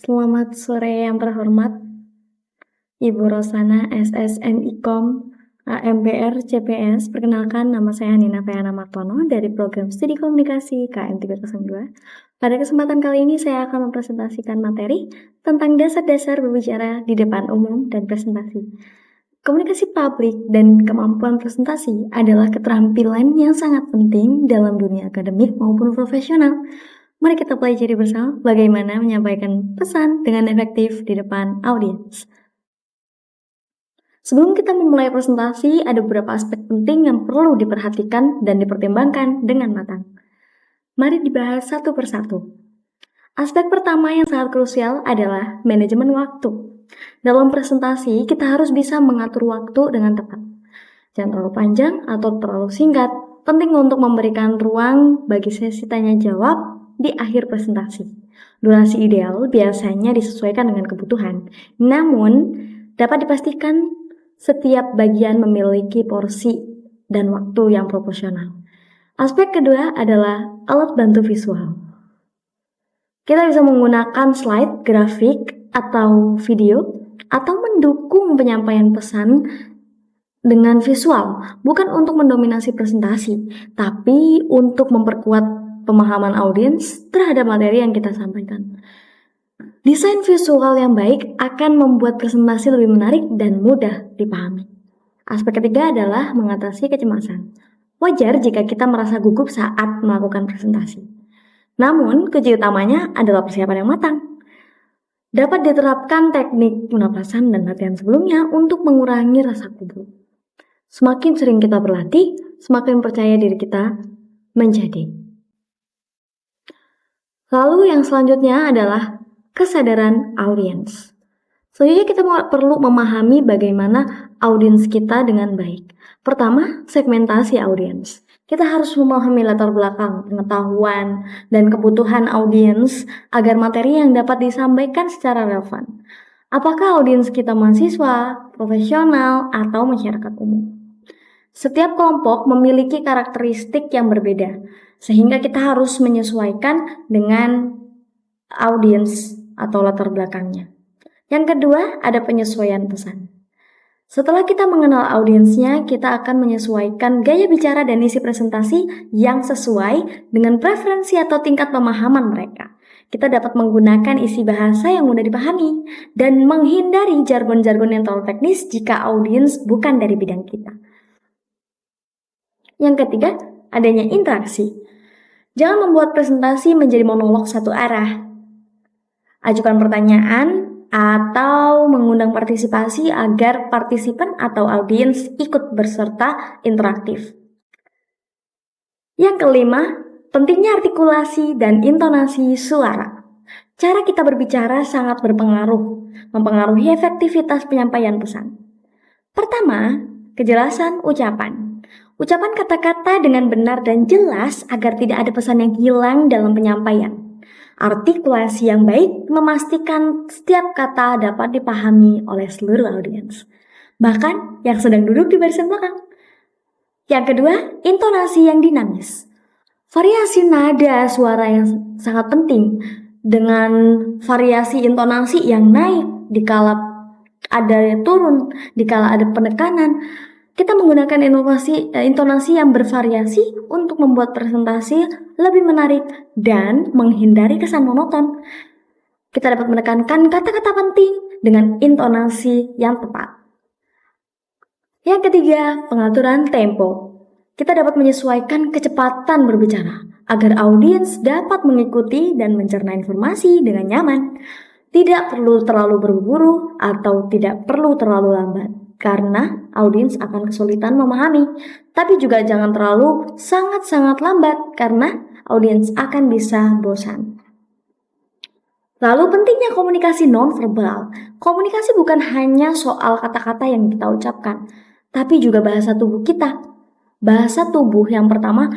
Selamat sore yang terhormat, Ibu Rosana SSMIKOM AMPR CPS. Perkenalkan, nama saya Nina Feana Martono dari Program Studi Komunikasi KM 302. Pada kesempatan kali ini saya akan mempresentasikan materi tentang dasar-dasar berbicara di depan umum dan presentasi. Komunikasi publik dan kemampuan presentasi adalah keterampilan yang sangat penting dalam dunia akademik maupun profesional. Mari kita pelajari bersama bagaimana menyampaikan pesan dengan efektif di depan audiens. Sebelum kita memulai presentasi, ada beberapa aspek penting yang perlu diperhatikan dan dipertimbangkan dengan matang. Mari dibahas satu persatu. Aspek pertama yang sangat krusial adalah manajemen waktu. Dalam presentasi, kita harus bisa mengatur waktu dengan tepat. Jangan terlalu panjang atau terlalu singkat. Penting untuk memberikan ruang bagi sesi tanya jawab di akhir presentasi. Durasi ideal biasanya disesuaikan dengan kebutuhan. Namun, dapat dipastikan setiap bagian memiliki porsi dan waktu yang proporsional. Aspek kedua adalah alat bantu visual. Kita bisa menggunakan slide, grafik, atau video, atau mendukung penyampaian pesan dengan visual, bukan untuk mendominasi presentasi, tapi untuk memperkuat pemahaman audiens terhadap materi yang kita sampaikan. Desain visual yang baik akan membuat presentasi lebih menarik dan mudah dipahami. Aspek ketiga adalah mengatasi kecemasan. Wajar jika kita merasa gugup saat melakukan presentasi. Namun, kunci utamanya adalah persiapan yang matang. Dapat diterapkan teknik penapasan dan latihan sebelumnya untuk mengurangi rasa gugup. Semakin sering kita berlatih, semakin percaya diri kita menjadi. Lalu yang selanjutnya adalah kesadaran audiens. Selanjutnya kita perlu memahami bagaimana audiens kita dengan baik. Pertama, segmentasi audiens. Kita harus memahami latar belakang, pengetahuan, dan kebutuhan audiens agar materi yang dapat disampaikan secara relevan. Apakah audiens kita mahasiswa, profesional, atau masyarakat umum? Setiap kelompok memiliki karakteristik yang berbeda, sehingga kita harus menyesuaikan dengan audiens atau latar belakangnya. Yang kedua, ada penyesuaian pesan. Setelah kita mengenal audiensnya, kita akan menyesuaikan gaya bicara dan isi presentasi yang sesuai dengan preferensi atau tingkat pemahaman mereka. Kita dapat menggunakan isi bahasa yang mudah dipahami dan menghindari jargon-jargon yang terlalu teknis jika audiens bukan dari bidang kita. Yang ketiga, adanya interaksi. Jangan membuat presentasi menjadi monolog satu arah. Ajukan pertanyaan atau mengundang partisipasi agar partisipan atau audiens ikut berserta interaktif. Yang kelima, pentingnya artikulasi dan intonasi suara. Cara kita berbicara sangat mempengaruhi efektivitas penyampaian pesan. Pertama, kejelasan ucapan. Ucapan kata-kata dengan benar dan jelas agar tidak ada pesan yang hilang dalam penyampaian. Artikulasi yang baik memastikan setiap kata dapat dipahami oleh seluruh audiens, bahkan yang sedang duduk di barisan belakang. Yang kedua, intonasi yang dinamis. Variasi nada suara yang sangat penting dengan variasi intonasi yang naik dikala ada turun, dikala ada penekanan. Kita menggunakan intonasi yang bervariasi untuk membuat presentasi lebih menarik dan menghindari kesan monoton. Kita dapat menekankan kata-kata penting dengan intonasi yang tepat. Yang ketiga, pengaturan tempo. Kita dapat menyesuaikan kecepatan berbicara agar audiens dapat mengikuti dan mencerna informasi dengan nyaman. Tidak perlu terlalu buru-buru atau tidak perlu terlalu lambat, karena audiens akan kesulitan memahami. Tapi juga jangan terlalu sangat-sangat lambat, karena audiens akan bisa bosan. Lalu pentingnya komunikasi nonverbal. Komunikasi bukan hanya soal kata-kata yang kita ucapkan, tapi juga bahasa tubuh kita. Bahasa tubuh yang pertama,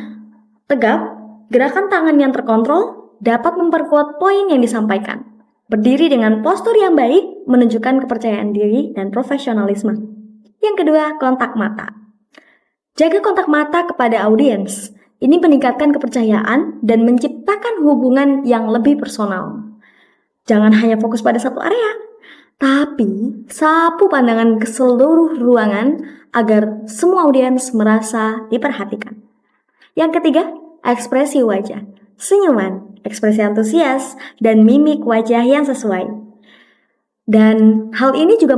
tegap, gerakan tangan yang terkontrol dapat memperkuat poin yang disampaikan. Berdiri dengan postur yang baik menunjukkan kepercayaan diri dan profesionalisme. Yang kedua, kontak mata. Jaga kontak mata kepada audiens. Ini meningkatkan kepercayaan dan menciptakan hubungan yang lebih personal. Jangan hanya fokus pada satu area, tapi sapu pandangan ke seluruh ruangan agar semua audiens merasa diperhatikan. Yang ketiga, ekspresi wajah. Senyuman, ekspresi antusias, dan mimik wajah yang sesuai. Dan hal ini juga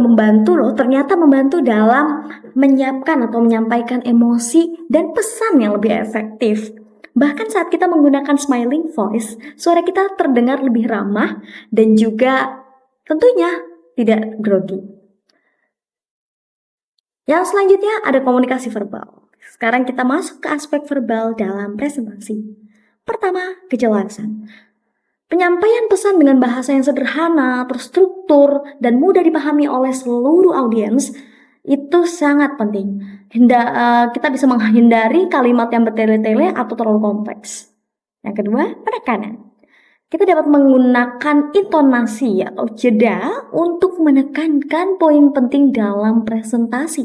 ternyata membantu dalam menyiapkan atau menyampaikan emosi dan pesan yang lebih efektif. Bahkan saat kita menggunakan smiling voice, suara kita terdengar lebih ramah dan juga tentunya tidak grogi. Yang selanjutnya ada komunikasi verbal. Sekarang kita masuk ke aspek verbal dalam presentasi. Pertama, kejelasan. Penyampaian pesan dengan bahasa yang sederhana, terstruktur, dan mudah dipahami oleh seluruh audiens itu sangat penting. Kita bisa menghindari kalimat yang bertele-tele atau terlalu kompleks. Yang kedua, penekanan. Kita dapat menggunakan intonasi atau jeda untuk menekankan poin penting dalam presentasi.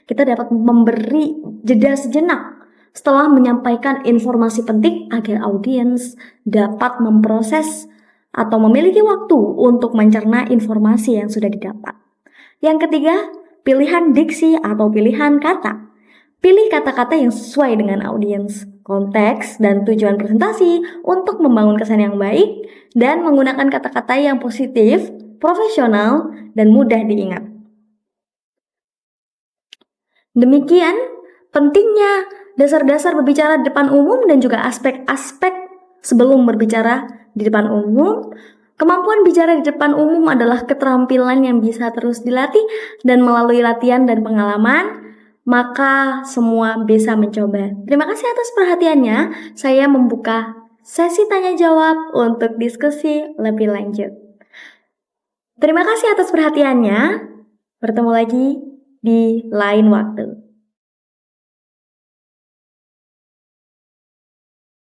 Kita dapat memberi jeda sejenak setelah menyampaikan informasi penting agar audiens dapat memproses atau memiliki waktu untuk mencerna informasi yang sudah didapat. Yang ketiga, pilihan diksi atau pilihan kata. Pilih kata-kata yang sesuai dengan audiens, konteks, dan tujuan presentasi untuk membangun kesan yang baik dan menggunakan kata-kata yang positif, profesional, dan mudah diingat. Demikian pentingnya dasar-dasar berbicara di depan umum dan juga aspek-aspek sebelum berbicara di depan umum. Kemampuan bicara di depan umum adalah keterampilan yang bisa terus dilatih dan melalui latihan dan pengalaman, maka semua bisa mencoba. Terima kasih atas perhatiannya. Saya membuka sesi tanya jawab untuk diskusi lebih lanjut. Terima kasih atas perhatiannya. Bertemu lagi di lain waktu.